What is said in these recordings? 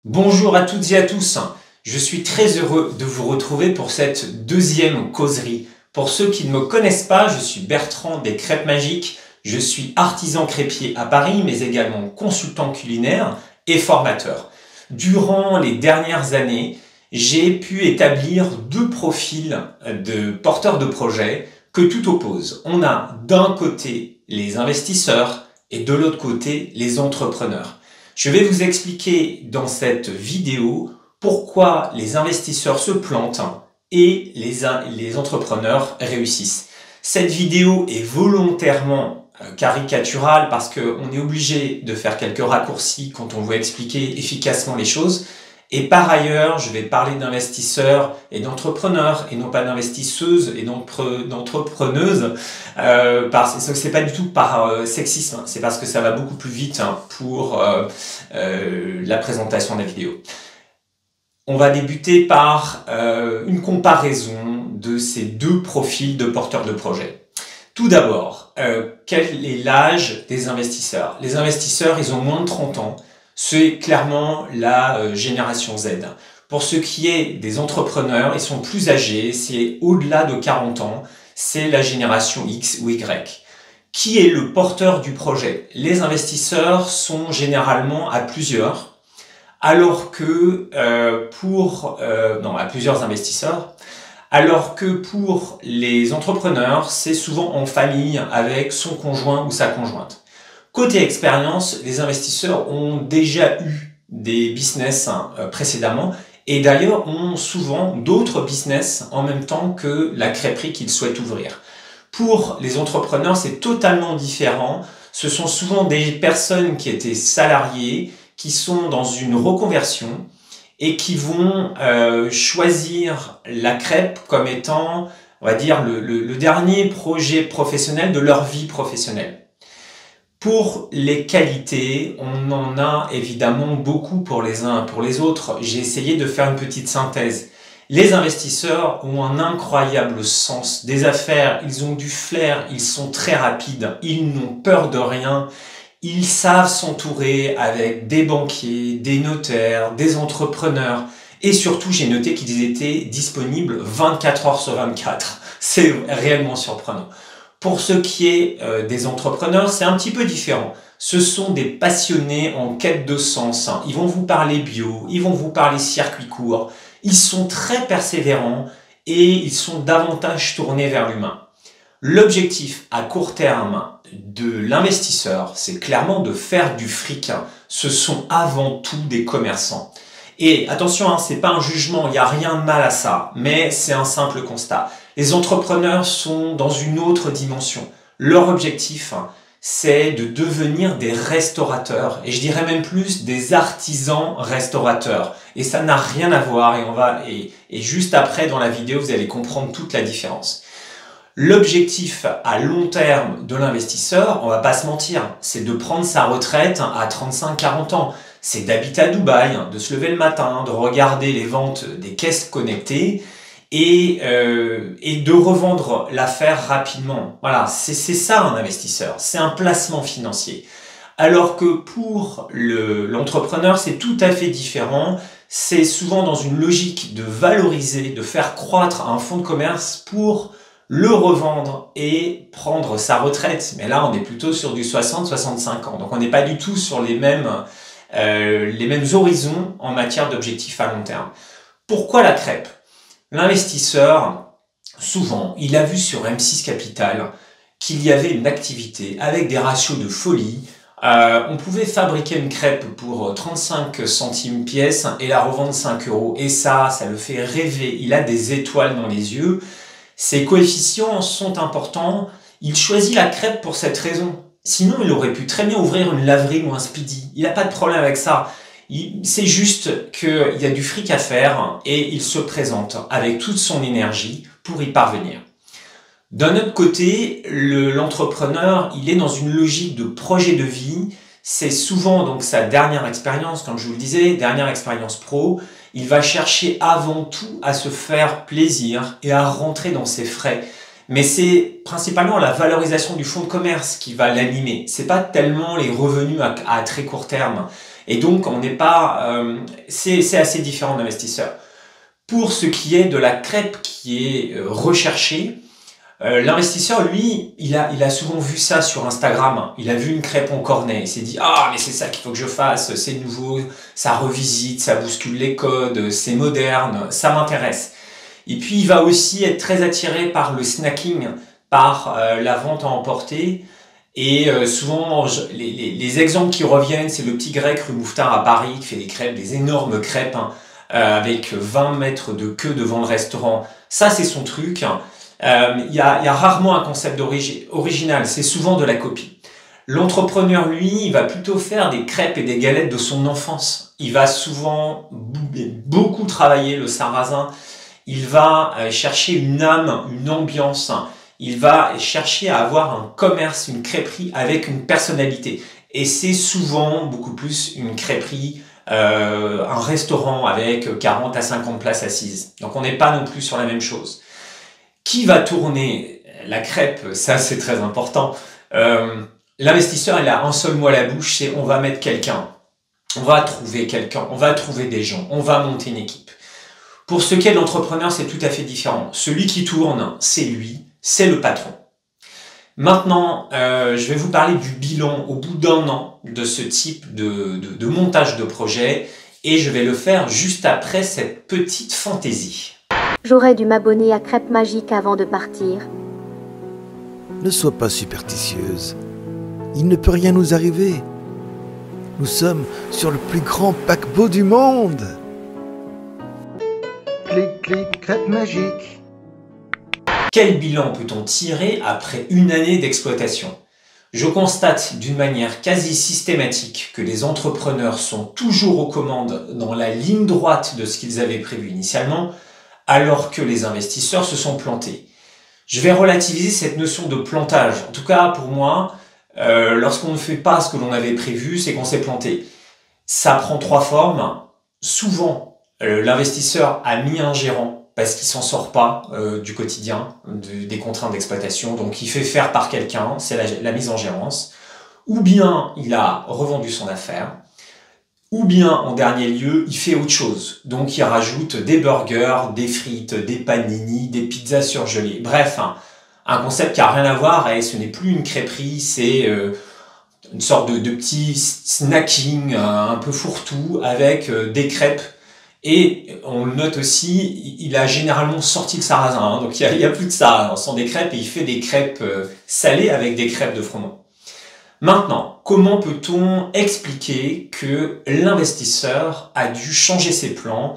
Bonjour à toutes et à tous, je suis très heureux de vous retrouver pour cette deuxième causerie. Pour ceux qui ne me connaissent pas, je suis Bertrand des Crêpes Magiques, je suis artisan crêpier à Paris, mais également consultant culinaire et formateur. Durant les dernières années, j'ai pu établir deux profils de porteurs de projets que tout oppose. On a d'un côté les investisseurs et de l'autre côté les entrepreneurs. Je vais vous expliquer dans cette vidéo pourquoi les investisseurs se plantent et les entrepreneurs réussissent. Cette vidéo est volontairement caricaturale parce qu'on est obligé de faire quelques raccourcis quand on veut expliquer efficacement les choses. Et par ailleurs, je vais parler d'investisseurs et d'entrepreneurs et non pas d'investisseuses et d'entrepreneuses parce que c'est pas du tout par sexisme, c'est parce que ça va beaucoup plus vite pour la présentation de la vidéo. On va débuter par une comparaison de ces deux profils de porteurs de projets. Tout d'abord, quel est l'âge des investisseurs? Les investisseurs, ils ont moins de 30 ans. C'est clairement la génération Z. Pour ce qui est des entrepreneurs, ils sont plus âgés, c'est au-delà de 40 ans, c'est la génération X ou Y. Qui est le porteur du projet? Les investisseurs sont généralement à plusieurs, alors que à plusieurs investisseurs, alors que pour les entrepreneurs, c'est souvent en famille avec son conjoint ou sa conjointe. Côté expérience, les investisseurs ont déjà eu des business précédemment et d'ailleurs ont souvent d'autres business en même temps que la crêperie qu'ils souhaitent ouvrir. Pour les entrepreneurs, c'est totalement différent. Ce sont souvent des personnes qui étaient salariées, qui sont dans une reconversion et qui vont choisir la crêpe comme étant, on va dire, le dernier projet professionnel de leur vie professionnelle. Pour les qualités, on en a évidemment beaucoup pour les uns et pour les autres. J'ai essayé de faire une petite synthèse. Les investisseurs ont un incroyable sens des affaires, ils ont du flair, ils sont très rapides, ils n'ont peur de rien, ils savent s'entourer avec des banquiers, des notaires, des entrepreneurs et surtout j'ai noté qu'ils étaient disponibles 24 heures sur 24. C'est réellement surprenant. Pour ce qui est des entrepreneurs, c'est un petit peu différent. Ce sont des passionnés en quête de sens. Ils vont vous parler bio, ils vont vous parler circuit court. Ils sont très persévérants et ils sont davantage tournés vers l'humain. L'objectif à court terme de l'investisseur, c'est clairement de faire du fric. Ce sont avant tout des commerçants. Et attention, c'est pas un jugement, il n'y a rien de mal à ça, mais c'est un simple constat. Les entrepreneurs sont dans une autre dimension. Leur objectif, c'est de devenir des restaurateurs, et je dirais même plus des artisans restaurateurs. Et ça n'a rien à voir, et juste après dans la vidéo, vous allez comprendre toute la différence. L'objectif à long terme de l'investisseur, on va pas se mentir, c'est de prendre sa retraite à 35-40 ans. C'est d'habiter à Dubaï, de se lever le matin, de regarder les ventes des caisses connectées et de revendre l'affaire rapidement. Voilà, c'est ça un investisseur, c'est un placement financier. Alors que pour l'entrepreneur, c'est tout à fait différent. C'est souvent dans une logique de valoriser, de faire croître un fonds de commerce pour le revendre et prendre sa retraite. Mais là, on est plutôt sur du 60-65 ans. Donc, on n'est pas du tout sur les mêmes horizons en matière d'objectifs à long terme. Pourquoi la crêpe? L'investisseur, souvent, il a vu sur M6 Capital qu'il y avait une activité avec des ratios de folie. On pouvait fabriquer une crêpe pour 35 centimes pièce et la revendre 5 €. Et ça le fait rêver. Il a des étoiles dans les yeux. Ses coefficients sont importants. Il choisit la crêpe pour cette raison. Sinon, il aurait pu très bien ouvrir une laverie ou un speedy. Il n'a pas de problème avec ça. C'est juste qu'il y a du fric à faire et il se présente avec toute son énergie pour y parvenir. D'un autre côté, l'entrepreneur, il est dans une logique de projet de vie. C'est souvent donc sa dernière expérience, comme je vous le disais, dernière expérience pro. Il va chercher avant tout à se faire plaisir et à rentrer dans ses frais. Mais c'est principalement la valorisation du fonds de commerce qui va l'animer. C'est pas tellement les revenus à très court terme. Et donc, on n'est pas, c'est assez différent d'investisseurs. Pour ce qui est de la crêpe qui est recherchée, l'investisseur, lui, il a souvent vu ça sur Instagram. Il a vu une crêpe en cornet. Il s'est dit, ah, mais c'est ça qu'il faut que je fasse. C'est nouveau, ça revisite, ça bouscule les codes, c'est moderne, ça m'intéresse. Et puis, il va aussi être très attiré par le snacking, par la vente à emporter. Et souvent, les exemples qui reviennent, c'est le petit grec rue Mouffetard à Paris qui fait des crêpes, des énormes crêpes, hein, avec 20 mètres de queue devant le restaurant. Ça, c'est son truc. Il y a rarement un concept original, c'est souvent de la copie. L'entrepreneur, lui, il va plutôt faire des crêpes et des galettes de son enfance. Il va souvent beaucoup travailler le sarrasin. Il va chercher une âme, une ambiance. Il va chercher à avoir un commerce, une crêperie avec une personnalité. Et c'est souvent beaucoup plus une crêperie, un restaurant avec 40 à 50 places assises. Donc on n'est pas non plus sur la même chose. Qui va tourner la crêpe? Ça, c'est très important. L'investisseur, il a un seul mot à la bouche, c'est on va mettre quelqu'un. On va trouver quelqu'un, on va trouver des gens, on va monter une équipe. Pour ce qui est de l'entrepreneur, c'est tout à fait différent. Celui qui tourne, c'est lui, c'est le patron. Maintenant, je vais vous parler du bilan au bout d'un an de ce type de montage de projet et je vais le faire juste après cette petite fantaisie. J'aurais dû m'abonner à Crêpes Magiques avant de partir. Ne sois pas superstitieuse. Il ne peut rien nous arriver. Nous sommes sur le plus grand paquebot du monde. Clic, clic, crêpes magiques. Quel bilan peut-on tirer après une année d'exploitation? Je constate d'une manière quasi systématique que les entrepreneurs sont toujours aux commandes dans la ligne droite de ce qu'ils avaient prévu initialement, alors que les investisseurs se sont plantés. Je vais relativiser cette notion de plantage. En tout cas, pour moi, lorsqu'on ne fait pas ce que l'on avait prévu, c'est qu'on s'est planté. Ça prend trois formes. Souvent, l'investisseur a mis un gérant parce qu'il s'en sort pas du quotidien, des contraintes d'exploitation, donc il fait faire par quelqu'un, c'est la mise en gérance. Ou bien il a revendu son affaire, ou bien, en dernier lieu, il fait autre chose. Donc, il rajoute des burgers, des frites, des panini, des pizzas surgelées. Bref, un concept qui n'a rien à voir et ce n'est plus une crêperie, c'est une sorte de petit snacking un peu fourre-tout avec des crêpes. Et on le note aussi, il a généralement sorti le sarrasin. Hein, donc, il y a plus de ça. Ce sont des crêpes et il fait des crêpes salées avec des crêpes de froment. Maintenant, comment peut-on expliquer que l'investisseur a dû changer ses plans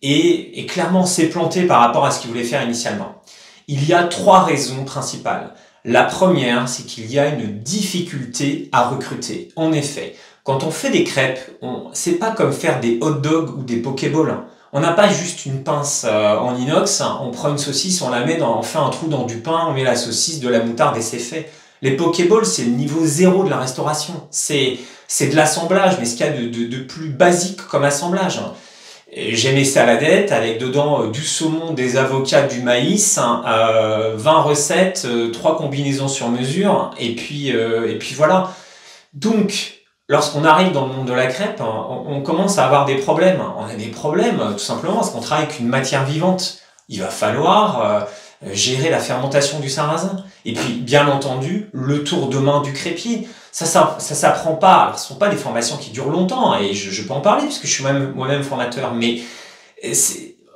et clairement s'est planté par rapport à ce qu'il voulait faire initialement? Il y a trois raisons principales. La première, c'est qu'il y a une difficulté à recruter. En effet, quand on fait des crêpes, c'est pas comme faire des hot dogs ou des pokéballs. On n'a pas juste une pince en inox, on prend une saucisse, on la met on fait un trou dans du pain, on met la saucisse, de la moutarde et c'est fait. Les Pokéballs, c'est le niveau zéro de la restauration. C'est de l'assemblage, mais ce qu'il y a de plus basique comme assemblage. J'ai mes saladettes avec dedans du saumon, des avocats, du maïs, 20 recettes, 3 combinaisons sur mesure, et puis voilà. Donc, lorsqu'on arrive dans le monde de la crêpe, on commence à avoir des problèmes. On a des problèmes tout simplement parce qu'on travaille avec une matière vivante. Il va falloir gérer la fermentation du sarrasin. Et puis, bien entendu, le tour de main du crépier. Ça s'apprend pas. Alors, ce sont pas des formations qui durent longtemps, et je peux en parler puisque je suis moi-même formateur. Mais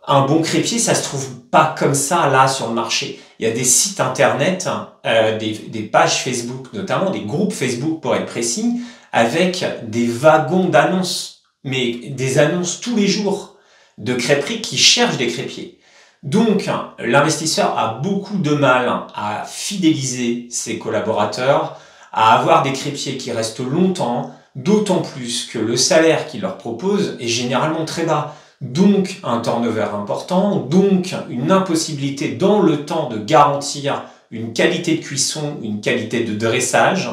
un bon crépier, ça se trouve pas comme ça là sur le marché. Il y a des sites internet, des pages Facebook, notamment des groupes Facebook pour être précis, avec des wagons d'annonces, mais des annonces tous les jours de crêperies qui cherchent des crépiers. Donc, l'investisseur a beaucoup de mal à fidéliser ses collaborateurs, à avoir des crêpiers qui restent longtemps, d'autant plus que le salaire qu'il leur propose est généralement très bas. Donc, un turnover important, donc une impossibilité dans le temps de garantir une qualité de cuisson, une qualité de dressage.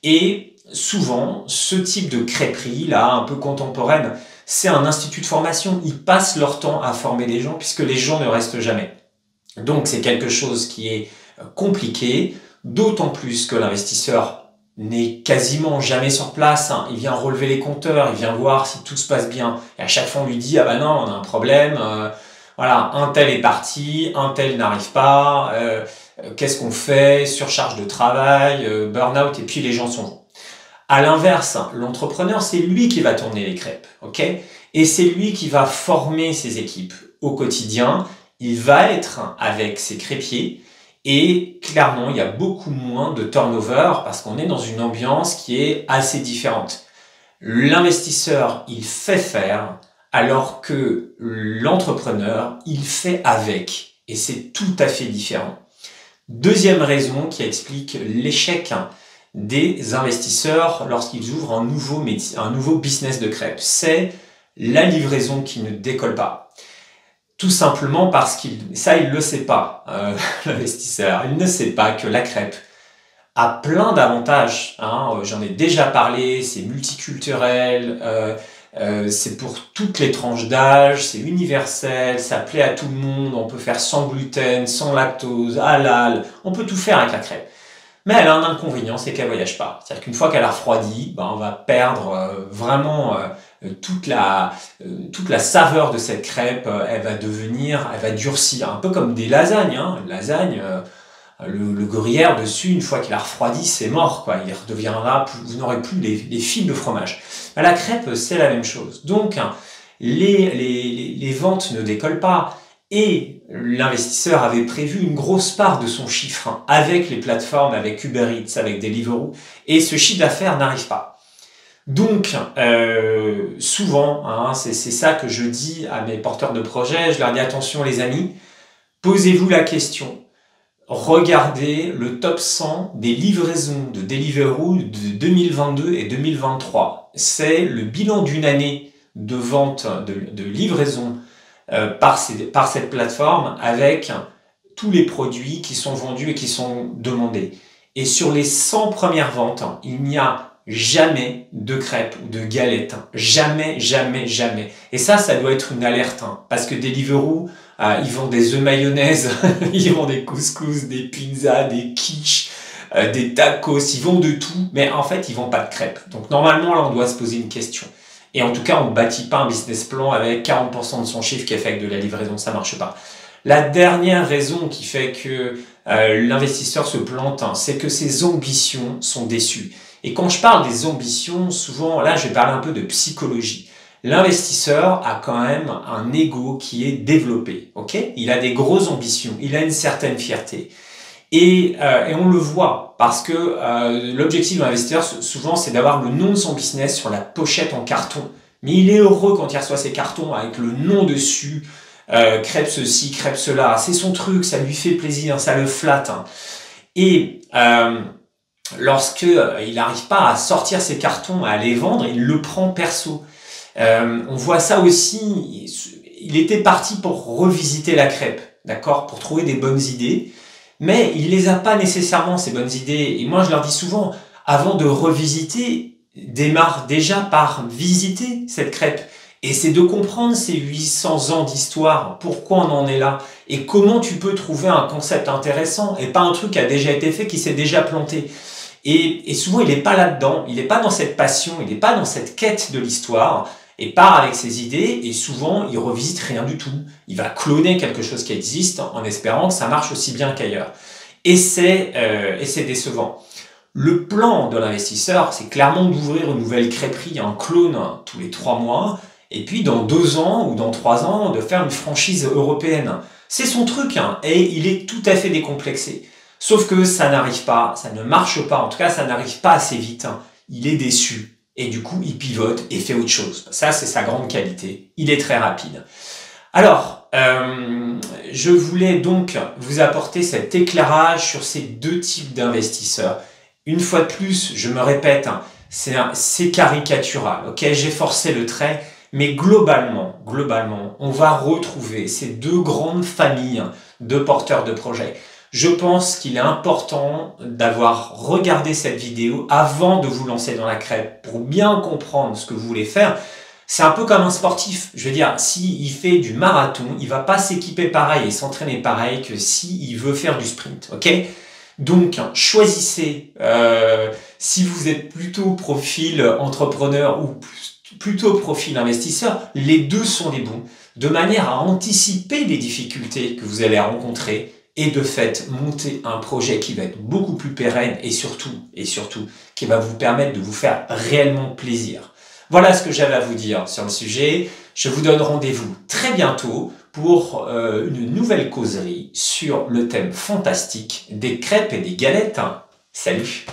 Et souvent, ce type de crêperie, là, un peu contemporaine, c'est un institut de formation. Ils passent leur temps à former des gens puisque les gens ne restent jamais. Donc, c'est quelque chose qui est compliqué, d'autant plus que l'investisseur n'est quasiment jamais sur place, hein. Il vient relever les compteurs, il vient voir si tout se passe bien. Et à chaque fois, on lui dit « Ah ben non, on a un problème, voilà, un tel est parti, un tel n'arrive pas, qu'est-ce qu'on fait? Surcharge de travail, burn-out, et puis les gens sont... » À l'inverse, l'entrepreneur, c'est lui qui va tourner les crêpes, ok? Et c'est lui qui va former ses équipes au quotidien. Il va être avec ses crépiers. Et clairement, il y a beaucoup moins de turnover parce qu'on est dans une ambiance qui est assez différente. L'investisseur, il fait faire, alors que l'entrepreneur, il fait avec. Et c'est tout à fait différent. Deuxième raison qui explique l'échec des investisseurs lorsqu'ils ouvrent un nouveau business de crêpes, c'est la livraison qui ne décolle pas. Tout simplement parce il le sait pas, l'investisseur. Il ne sait pas que la crêpe a plein d'avantages, hein. J'en ai déjà parlé, c'est multiculturel, c'est pour toutes les tranches d'âge, c'est universel, ça plaît à tout le monde, on peut faire sans gluten, sans lactose, halal, on peut tout faire avec la crêpe. Mais elle a un inconvénient, c'est qu'elle voyage pas. C'est-à-dire qu'une fois qu'elle a refroidi, on va perdre vraiment toute la saveur de cette crêpe. Elle va durcir, un peu comme des lasagnes, hein. Une lasagne, le gruyère dessus, une fois qu'il a refroidi, c'est mort, quoi. Il redeviendra, vous n'aurez plus les fils de fromage. La crêpe, c'est la même chose. Donc, les ventes ne décollent pas. Et l'investisseur avait prévu une grosse part de son chiffre avec les plateformes, avec Uber Eats, avec Deliveroo, et ce chiffre d'affaires n'arrive pas. Donc, souvent, c'est ça que je dis à mes porteurs de projets, je leur dis attention les amis, posez-vous la question, regardez le top 100 des livraisons de Deliveroo de 2022 et 2023. C'est le bilan d'une année de vente de livraison par cette plateforme avec tous les produits qui sont vendus et qui sont demandés. Et sur les 100 premières ventes, il n'y a jamais de crêpes ou de galettes. Jamais, jamais, jamais. Et ça doit être une alerte. Parce que Deliveroo, ils vendent des œufs mayonnaise, ils vendent des couscous, des pizzas, des quiches, des tacos, ils vendent de tout. Mais en fait, ils vendent pas de crêpes. Donc normalement, là, on doit se poser une question. Et en tout cas, on ne bâtit pas un business plan avec 40% de son chiffre qui est fait avec de la livraison, ça ne marche pas. La dernière raison qui fait que l'investisseur se plante, c'est que ses ambitions sont déçues. Et quand je parle des ambitions, souvent, là, je vais parler un peu de psychologie. L'investisseur a quand même un ego qui est développé, ok? Il a des grosses ambitions, il a une certaine fierté. Et on le voit parce que l'objectif de l'investisseur, souvent, c'est d'avoir le nom de son business sur la pochette en carton. Mais il est heureux quand il reçoit ces cartons avec le nom dessus, crêpe ceci, crêpe cela. C'est son truc, ça lui fait plaisir, ça le flatte. Et lorsque il n'arrive pas à sortir ses cartons, à les vendre, il le prend perso. On voit ça aussi. Il était parti pour revisiter la crêpe, d'accord, pour trouver des bonnes idées. Mais il les a pas nécessairement, ces bonnes idées. Et moi, je leur dis souvent, avant de revisiter, démarre déjà par visiter cette crêpe. Et c'est de comprendre ces 800 ans d'histoire, pourquoi on en est là, et comment tu peux trouver un concept intéressant, et pas un truc qui a déjà été fait, qui s'est déjà planté. Et souvent, il n'est pas là-dedans, il n'est pas dans cette passion, il n'est pas dans cette quête de l'histoire, et part avec ses idées, et souvent, il revisite rien du tout. Il va cloner quelque chose qui existe en espérant que ça marche aussi bien qu'ailleurs. Et c'est décevant. Le plan de l'investisseur, c'est clairement d'ouvrir une nouvelle crêperie, un clone tous les 3 mois, et puis dans 2 ans ou dans 3 ans, de faire une franchise européenne. C'est son truc, et il est tout à fait décomplexé. Sauf que ça n'arrive pas, ça ne marche pas, en tout cas ça n'arrive pas assez vite. Il est déçu. Et du coup, il pivote et fait autre chose. Ça, c'est sa grande qualité. Il est très rapide. Alors, je voulais donc vous apporter cet éclairage sur ces 2 types d'investisseurs. Une fois de plus, je me répète, c'est caricatural. Ok, j'ai forcé le trait, mais globalement, on va retrouver ces 2 grandes familles de porteurs de projets. Je pense qu'il est important d'avoir regardé cette vidéo avant de vous lancer dans la crêpe pour bien comprendre ce que vous voulez faire. C'est un peu comme un sportif. Je veux dire, s'il fait du marathon, il va pas s'équiper pareil et s'entraîner pareil que s'il veut faire du sprint. Ok? Donc, choisissez si vous êtes plutôt profil entrepreneur ou plutôt profil investisseur. Les deux sont les bons, de manière à anticiper les difficultés que vous allez rencontrer et de fait monter un projet qui va être beaucoup plus pérenne et surtout qui va vous permettre de vous faire réellement plaisir. Voilà ce que j'avais à vous dire sur le sujet. Je vous donne rendez-vous très bientôt pour une nouvelle causerie sur le thème fantastique des crêpes et des galettes. Salut!